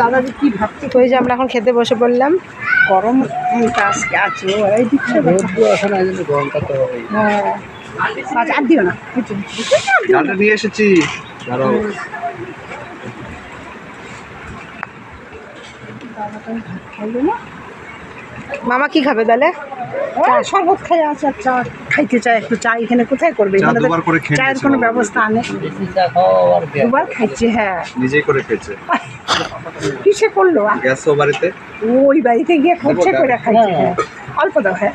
দাদা কি ভাবছি, ওই যে আমরা এখন খেতে বসে পড়লাম। গরম আজকে আছে, এই দিচ্ছে গরমটা তো হ্যাঁ। আচ্ছা আর দিও না, ডালটা নিয়ে এসেছি। মামা কি খাবে তাহলে? শরবত খাই আছে, আচ্ছা খাইতে চাই একটু চা। এখানে কোথায় করবে, চায়ের কোনো ব্যবস্থা নেই। দুবার খাইছে, হ্যাঁ নিজেই করে খেয়েছে। কিসে করলো? গ্যাস ও বাড়িতে, ওই বাড়িতে গিয়ে করছে করে খাইছে। হ্যাঁ অল্প দাও। হ্যাঁ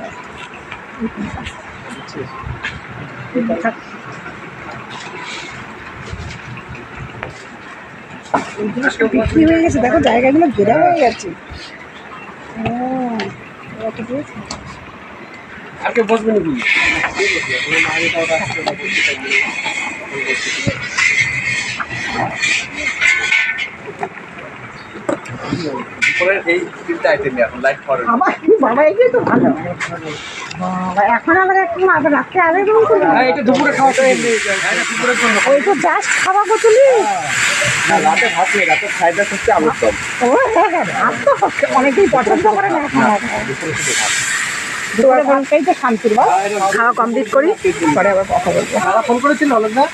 বিক্রি হয়ে গেছে, দেখো জায়গাগুলো ঘেরা হয়ে গেছে। আজকে বসবে নাকি? এখন আবার একটু রাত্রে আগে দুপুরে খাওয়া ওই তো জাস্ট খাওয়া কচুলি। রাতে ভাত নেই, রাতে খাইটা হচ্ছে আলুর দম। ও হ্যাঁ হ্যাঁ, ভাত তো অনেকেই পছন্দ করে না। দুপুরে ভাতটাই তো শান্তির। খাওয়া কমপ্লিট করি, পরে আবার কথা বলবো। ফোন করেছিল অলোক দা?